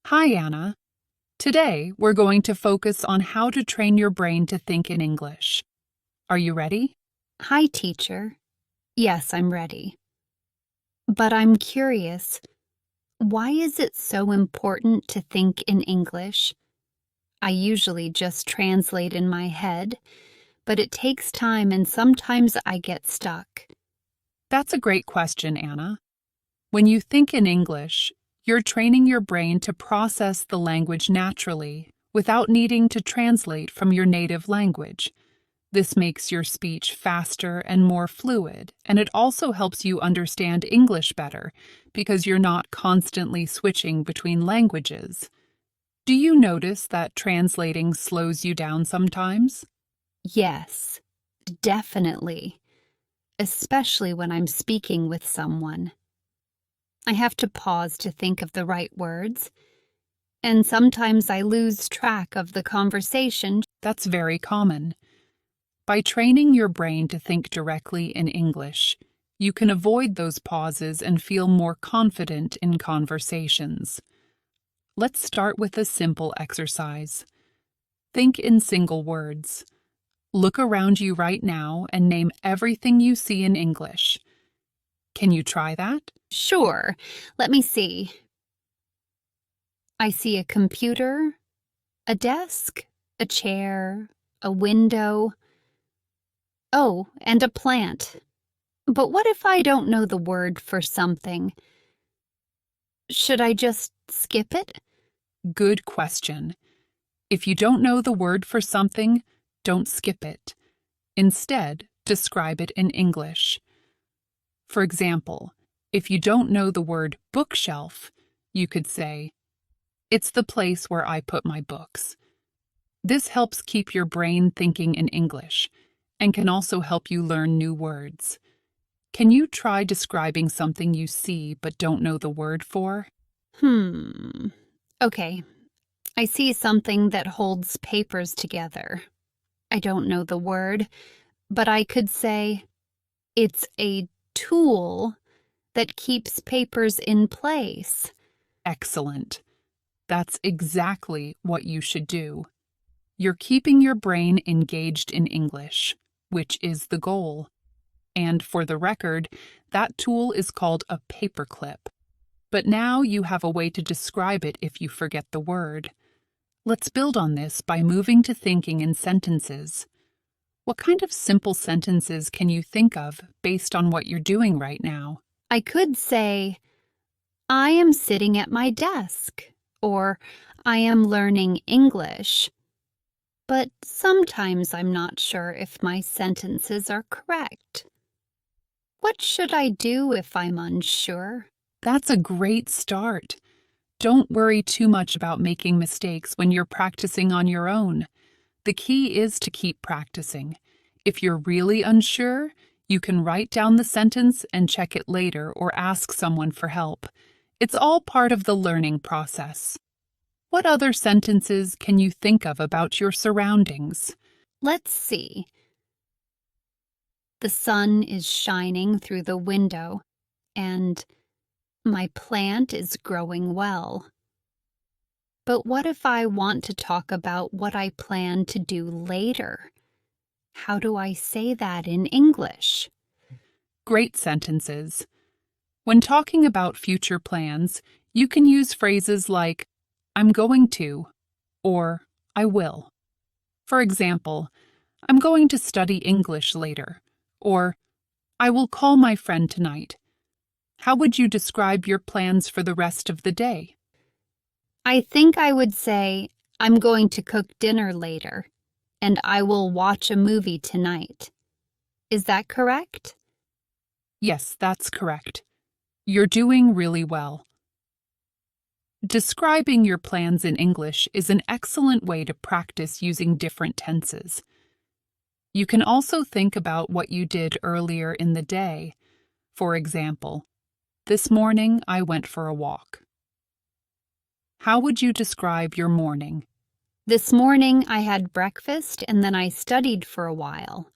Hi, Anna. Today, we're going to focus on how to train your brain to think in English. Are you ready? Hi, teacher. Yes, I'm ready. But I'm curious, why is it so important to think in English? I usually just translate in my head, but it takes time and sometimes I get stuck. That's a great question, Anna. When you think in English, you're training your brain to process the language naturally without needing to translate from your native language. This makes your speech faster and more fluid, and it also helps you understand English better because you're not constantly switching between languages. Do you notice that translating slows you down sometimes? Yes, definitely, especially when I'm speaking with someone. I have to pause to think of the right words, and sometimes I lose track of the conversation. That's very common. By training your brain to think directly in English, you can avoid those pauses and feel more confident in conversations. Let's start with a simple exercise. Think in single words. Look around you right now and name everything you see in English. Can you try that? Sure, let me see. I see a computer, a desk, a chair, a window. Oh, and a plant. But what if I don't know the word for something? Should I just skip it? Good question. If you don't know the word for something, don't skip it. Instead, describe it in English. For example, if you don't know the word bookshelf, you could say, "It's the place where I put my books." This helps keep your brain thinking in English and can also help you learn new words. Can you try describing something you see but don't know the word for? Hmm. Okay. I see something that holds papers together. I don't know the word, but I could say it's a tool that keeps papers in place. Excellent. That's exactly what you should do. You're keeping your brain engaged in English, which is the goal. And for the record, that tool is called a paperclip. But now you have a way to describe it if you forget the word. Let's build on this by moving to thinking in sentences. What kind of simple sentences can you think of based on what you're doing right now? I could say, I am sitting at my desk, or I am learning English. But sometimes I'm not sure if my sentences are correct. What should I do if I'm unsure? That's a great start. Don't worry too much about making mistakes when you're practicing on your own. The key is to keep practicing. If you're really unsure, you can write down the sentence and check it later or ask someone for help. It's all part of the learning process. What other sentences can you think of about your surroundings? Let's see. The sun is shining through the window, and my plant is growing well. But what if I want to talk about what I plan to do later? How do I say that in English? Great sentences. When talking about future plans, you can use phrases like, "I'm going to," or "I will." For example, "I'm going to study English later," or "I will call my friend tonight." How would you describe your plans for the rest of the day? I think I would say, I'm going to cook dinner later, and I will watch a movie tonight. Is that correct? Yes, that's correct. You're doing really well. Describing your plans in English is an excellent way to practice using different tenses. You can also think about what you did earlier in the day. For example, "This morning I went for a walk." How would you describe your morning? This morning I had breakfast and then I studied for a while.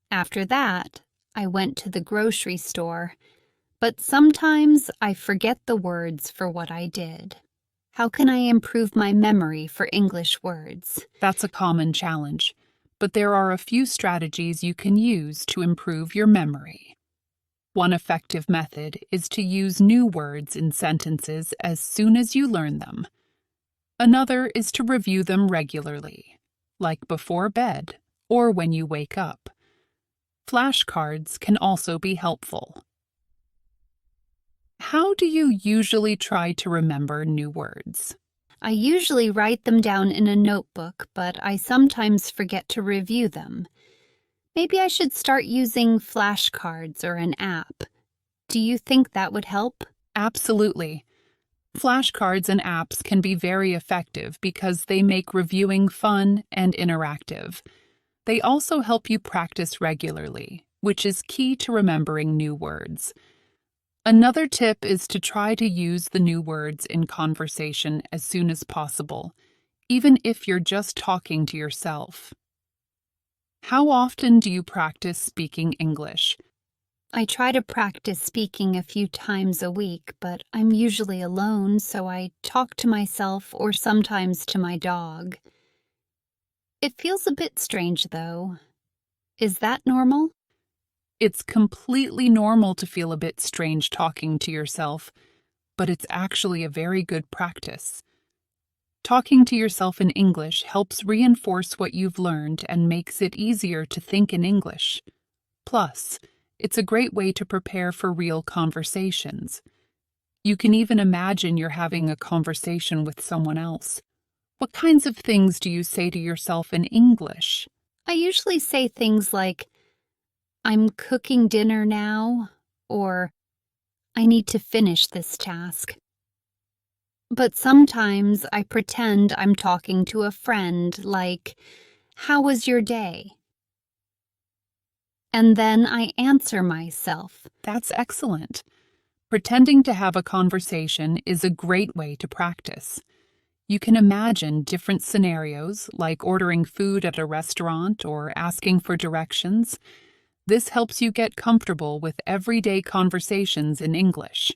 After that, I went to the grocery store, but sometimes I forget the words for what I did. How can I improve my memory for English words? That's a common challenge, but there are a few strategies you can use to improve your memory. One effective method is to use new words in sentences as soon as you learn them. Another is to review them regularly, like before bed or when you wake up. Flashcards can also be helpful. How do you usually try to remember new words? I usually write them down in a notebook, but I sometimes forget to review them. Maybe I should start using flashcards or an app. Do you think that would help? Absolutely. Flashcards and apps can be very effective because they make reviewing fun and interactive. They also help you practice regularly, which is key to remembering new words. Another tip is to try to use the new words in conversation as soon as possible, even if you're just talking to yourself. How often do you practice speaking English? I try to practice speaking a few times a week, but I'm usually alone, so I talk to myself or sometimes to my dog. It feels a bit strange, though. Is that normal? It's completely normal to feel a bit strange talking to yourself, but it's actually a very good practice. Talking to yourself in English helps reinforce what you've learned and makes it easier to think in English. Plus, it's a great way to prepare for real conversations. You can even imagine you're having a conversation with someone else. What kinds of things do you say to yourself in English? I usually say things like, I'm cooking dinner now, or I need to finish this task. But sometimes I pretend I'm talking to a friend, like, how was your day? And then I answer myself. That's excellent. Pretending to have a conversation is a great way to practice. You can imagine different scenarios, like ordering food at a restaurant or asking for directions. This helps you get comfortable with everyday conversations in English.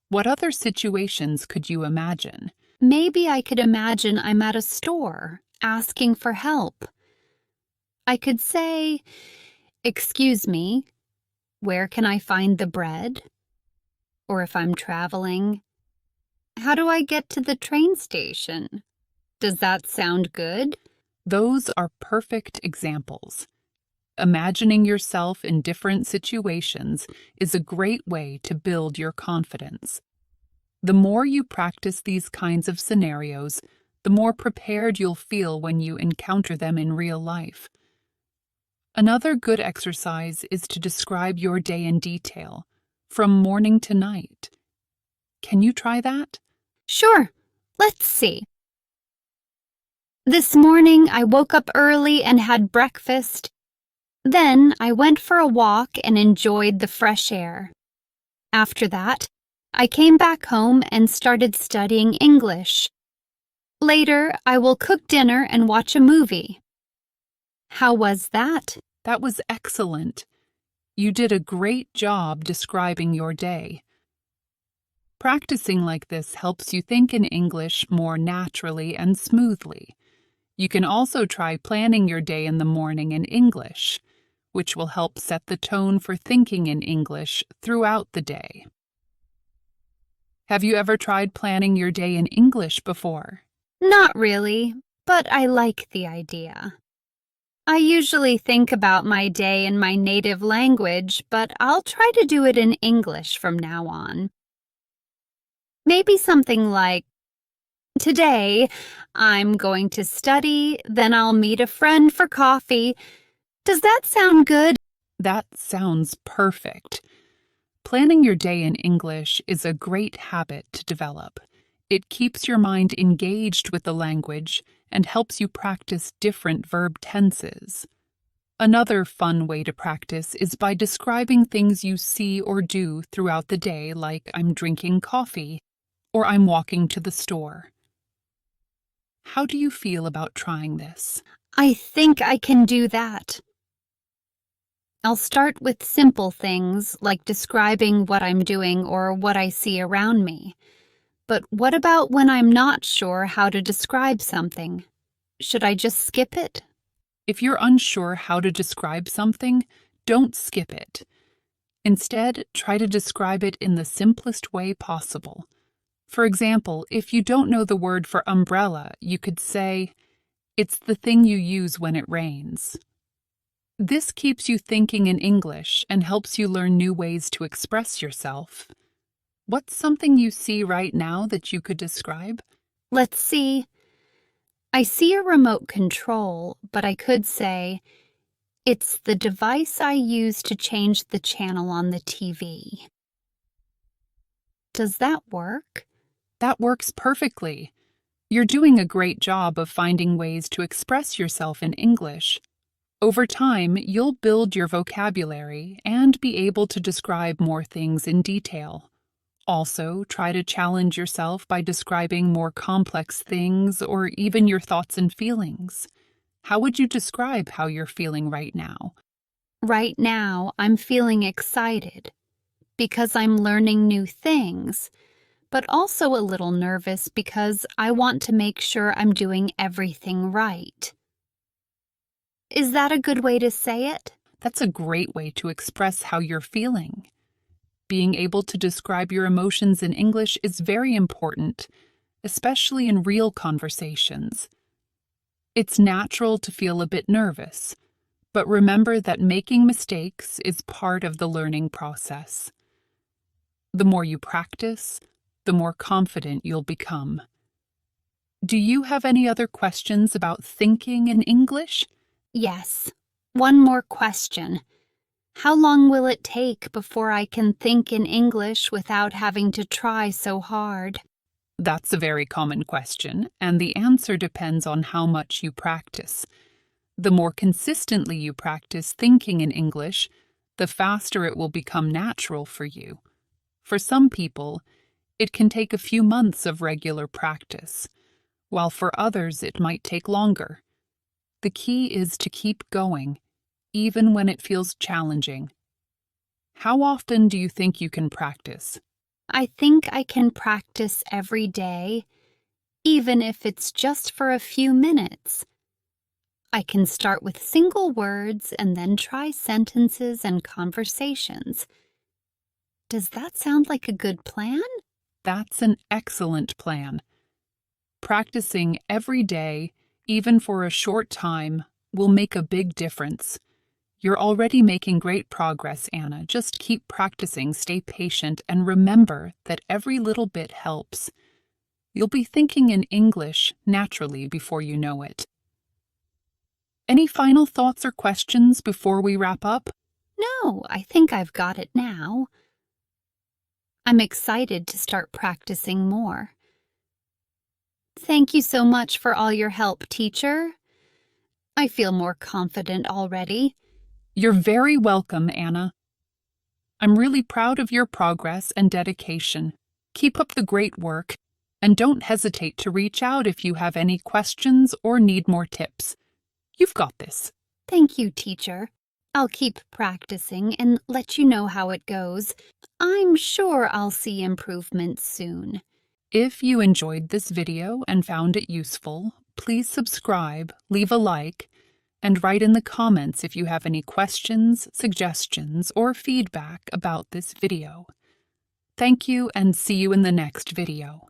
What other situations could you imagine? Maybe I could imagine I'm at a store, asking for help. I could say, excuse me, where can I find the bread? Or if I'm traveling, how do I get to the train station? Does that sound good? Those are perfect examples. Imagining yourself in different situations is a great way to build your confidence. The more you practice these kinds of scenarios, the more prepared you'll feel when you encounter them in real life. Another good exercise is to describe your day in detail, from morning to night. Can you try that? Sure. Let's see. This morning I woke up early and had breakfast. Then I went for a walk and enjoyed the fresh air. After that, I came back home and started studying English. Later, I will cook dinner and watch a movie. How was that? That was excellent. You did a great job describing your day. Practicing like this helps you think in English more naturally and smoothly. You can also try planning your day in the morning in English, which will help set the tone for thinking in English throughout the day. Have you ever tried planning your day in English before? Not really, but I like the idea. I usually think about my day in my native language, but I'll try to do it in English from now on. Maybe something like, today, I'm going to study, then I'll meet a friend for coffee. Does that sound good? That sounds perfect. Planning your day in English is a great habit to develop. It keeps your mind engaged with the language and helps you practice different verb tenses. Another fun way to practice is by describing things you see or do throughout the day, like I'm drinking coffee or I'm walking to the store. How do you feel about trying this? I think I can do that. I'll start with simple things like describing what I'm doing or what I see around me. But what about when I'm not sure how to describe something? Should I just skip it? If you're unsure how to describe something, don't skip it. Instead, try to describe it in the simplest way possible. For example, if you don't know the word for umbrella, you could say, "It's the thing you use when it rains." This keeps you thinking in English and helps you learn new ways to express yourself. What's something you see right now that you could describe? Let's see. I see a remote control, but I could say, it's the device I use to change the channel on the TV. Does that work? That works perfectly. You're doing a great job of finding ways to express yourself in English. Over time, you'll build your vocabulary and be able to describe more things in detail. Also, try to challenge yourself by describing more complex things or even your thoughts and feelings. How would you describe how you're feeling right now? Right now, I'm feeling excited because I'm learning new things, but also a little nervous because I want to make sure I'm doing everything right. Is that a good way to say it? That's a great way to express how you're feeling. Being able to describe your emotions in English is very important, especially in real conversations. It's natural to feel a bit nervous, but remember that making mistakes is part of the learning process. The more you practice, the more confident you'll become. Do you have any other questions about thinking in English? Yes. One more question. How long will it take before I can think in English without having to try so hard? That's a very common question, and the answer depends on how much you practice. The more consistently you practice thinking in English, the faster it will become natural for you. For some people, it can take a few months of regular practice, while for others it might take longer. The key is to keep going, even when it feels challenging. How often do you think you can practice? I think I can practice every day, even if it's just for a few minutes. I can start with single words and then try sentences and conversations. Does that sound like a good plan? That's an excellent plan. Practicing every day, even for a short time, will make a big difference. You're already making great progress, Anna. Just keep practicing, stay patient, and remember that every little bit helps. You'll be thinking in English naturally before you know it. Any final thoughts or questions before we wrap up? No, I think I've got it now. I'm excited to start practicing more. Thank you so much for all your help, teacher. I feel more confident already. You're very welcome, Anna. I'm really proud of your progress and dedication. Keep up the great work, and don't hesitate to reach out if you have any questions or need more tips. You've got this. Thank you, teacher. I'll keep practicing and let you know how it goes. I'm sure I'll see improvements soon. If you enjoyed this video and found it useful, please subscribe, leave a like, and write in the comments if you have any questions, suggestions, or feedback about this video. Thank you and see you in the next video.